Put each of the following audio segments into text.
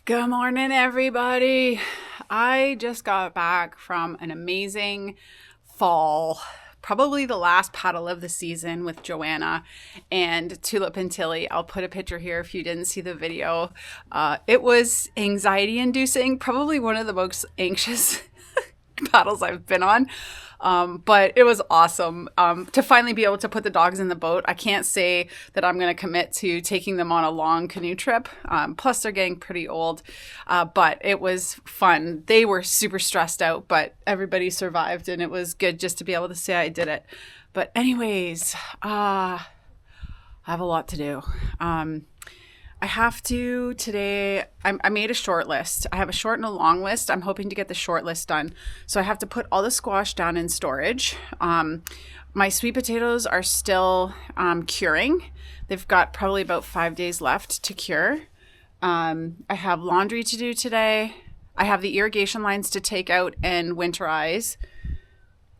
Good morning, everybody. I just got back from an amazing fall, probably the last paddle of the season with Joanna and Tulip and Tilly. I'll put a picture here if you didn't see the video. It was anxiety inducing, probably one of the most anxious paddles I've been on. But it was awesome to finally be able to put the dogs in the boat. I can't say that I'm going to commit to taking them on a long canoe trip. Plus, they're getting pretty old. But it was fun. They were super stressed out, but everybody survived, and it was good just to be able to say I did it. But anyways, I have a lot to do. I have to today. I made a short list. I have a short and a long list. I'm hoping to get the short list done. So I have to put all the squash down in storage. My sweet potatoes are still curing. They've got probably about 5 days left to cure. I have laundry to do today. I have the irrigation lines to take out and winterize.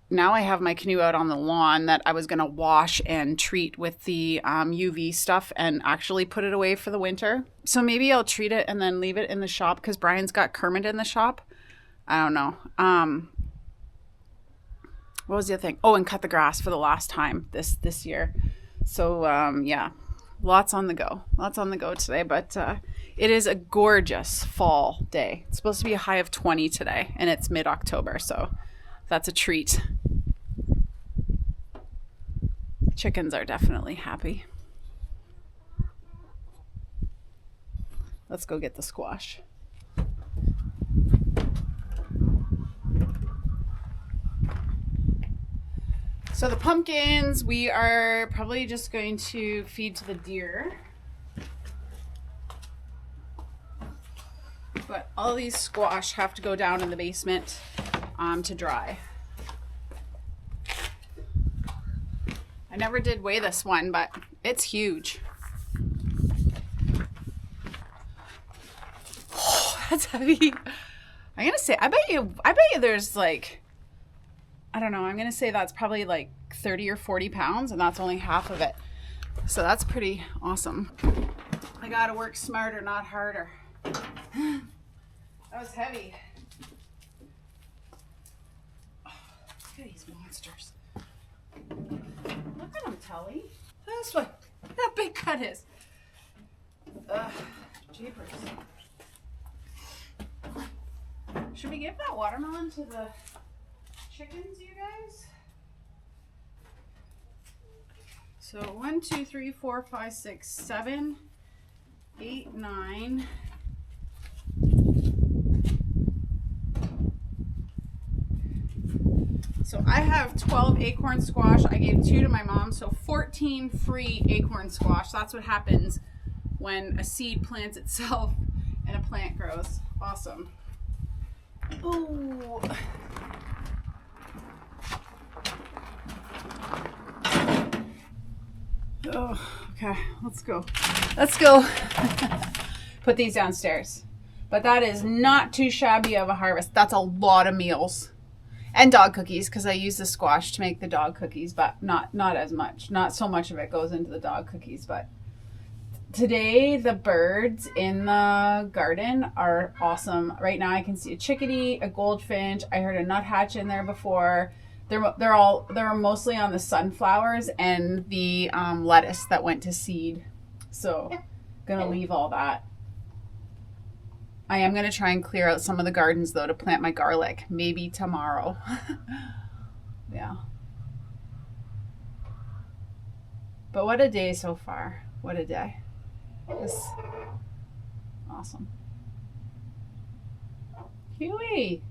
Now I have my canoe out on the lawn that I was going to wash and treat with the UV stuff and actually put it away for the winter. So maybe I'll treat it and then leave it in the shop because Brian's got Kermit in the shop. I don't know. What was the other thing? Oh, and cut the grass for the last time this year. So yeah, lots on the go. Lots on the go today, but it is a gorgeous fall day. It's supposed to be a high of 20 today, and it's mid-October, so that's a treat. Chickens are definitely happy. Let's go get the squash. So the pumpkins, we are probably just going to feed to the deer. But all these squash have to go down in the basement to dry. I never did weigh this one, but it's huge. Oh, that's heavy. I'm gonna say, I bet you there's like, I don't know, I'm gonna say that's probably like 30 or 40 pounds, and that's only half of it. So that's pretty awesome. I gotta work smarter, not harder. That was heavy. Look at these monsters. Look at them, Tully. That's what that big cut is. Jeepers. Should we give that watermelon to the chickens, you guys? So 1, 2, 3, 4, 5, 6, 7, 8, 9. So I have 12 acorn squash. I gave 2 to my mom, so 14 free acorn squash. That's what happens when a seed plants itself and a plant grows. Awesome. Ooh. Oh, okay, let's go. Let's go. Put these downstairs. But that is not too shabby of a harvest. That's a lot of meals. And dog cookies, because I use the squash to make the dog cookies, but not as much. Not so much of it goes into the dog cookies. But today, the birds in the garden are awesome. Right now, I can see a chickadee, a goldfinch. I heard a nuthatch in there before. They're mostly on the sunflowers and the lettuce that went to seed. So, gonna leave all that. I am going to try and clear out some of the gardens, though, to plant my garlic. Maybe tomorrow. Yeah. But what a day so far. What a day. This awesome. Huey.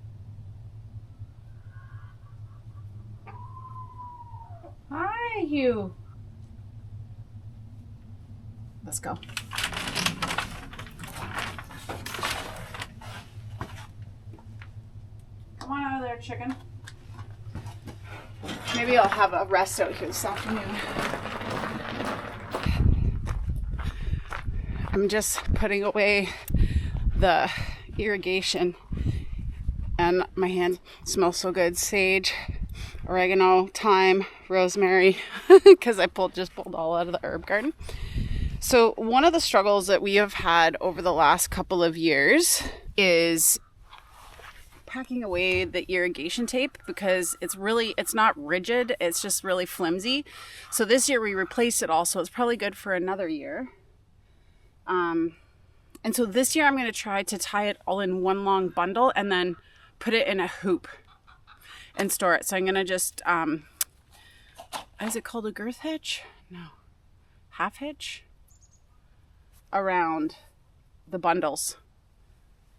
Hi, Hugh. Let's go. Come on out of there, chicken. Maybe I'll have a rest out here this afternoon. I'm just putting away the irrigation, and my hand smells so good. Sage, oregano, thyme, rosemary, because I just pulled all out of the herb garden. So one of the struggles that we have had over the last couple of years is packing away the irrigation tape, because it's not rigid, it's just really flimsy. So this year we replaced it all, so it's probably good for another year. And so this year I'm going to try to tie it all in one long bundle and then put it in a hoop and store it. So I'm going to just, is it called a girth hitch? No. Half hitch? Around the bundles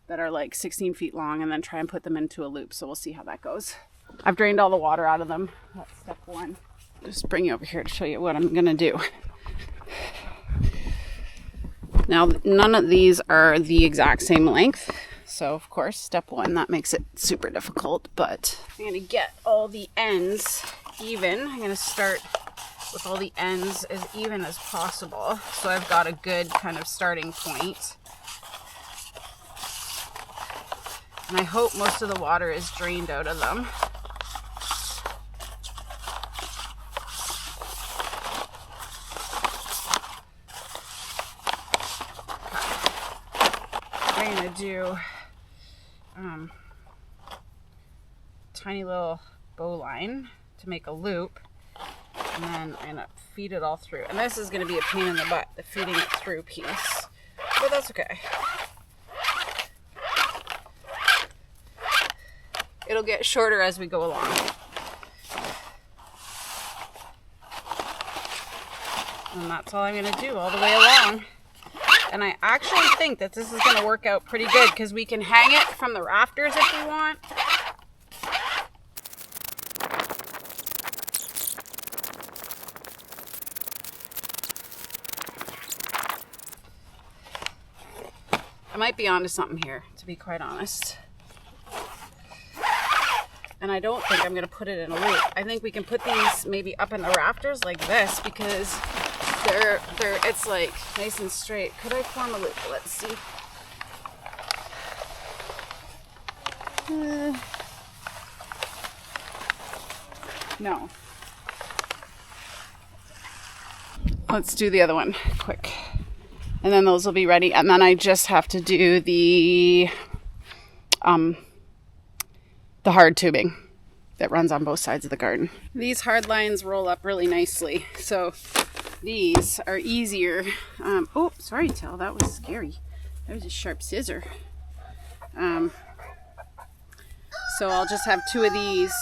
that are like 16 feet long, and then try and put them into a loop. So we'll see how that goes. I've drained all the water out of them. That's step one. Just bring you over here to show you what I'm going to do. Now, none of these are the exact same length. So, of course, step one, that makes it super difficult. But I'm going to get all the ends even. I'm going to start with all the ends as even as possible. So I've got a good kind of starting point. And I hope most of the water is drained out of them. I'm going to do tiny little bowline to make a loop, and then I'm going to feed it all through. And this is going to be a pain in the butt, the feeding it through piece, but that's okay. It'll get shorter as we go along. And that's all I'm going to do all the way along. And I actually think that this is going to work out pretty good, because we can hang it from the rafters if we want. I might be onto something here, to be quite honest. And I don't think I'm going to put it in a loop. I think we can put these maybe up in the rafters like this, because it's like nice and straight. Could I form a loop? Let's see. No. Let's do the other one quick. And then those will be ready. And then I just have to do the hard tubing that runs on both sides of the garden. These hard lines roll up really nicely, so these are easier. Oh, sorry, Tal, that was scary. That was a sharp scissor. So I'll just have two of these.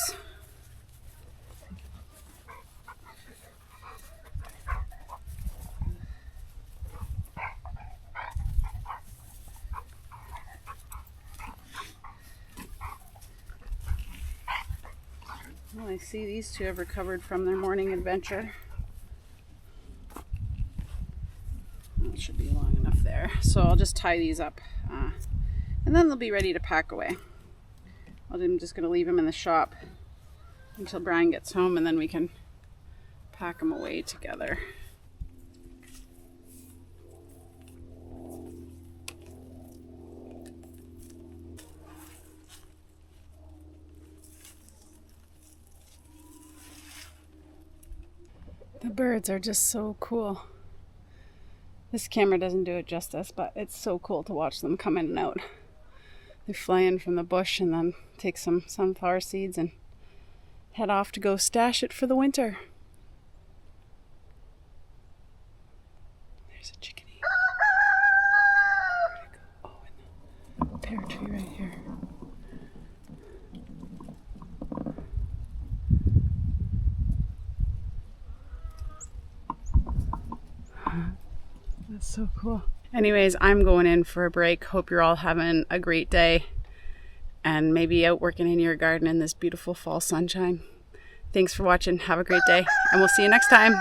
Well, I see these two have recovered from their morning adventure. That should be long enough there. So I'll just tie these up, and then they'll be ready to pack away. I'm just going to leave them in the shop until Brian gets home, and then we can pack them away together. The birds are just so cool. This camera doesn't do it justice, but it's so cool to watch them come in and out. They fly in from the bush and then take some sunflower seeds and head off to go stash it for the winter. There's a chickadeee. Where'd it go? Oh, in the pear tree right here. That's so cool. Anyways, I'm going in for a break. Hope you're all having a great day and maybe out working in your garden in this beautiful fall sunshine. Thanks for watching. Have a great day, and we'll see you next time.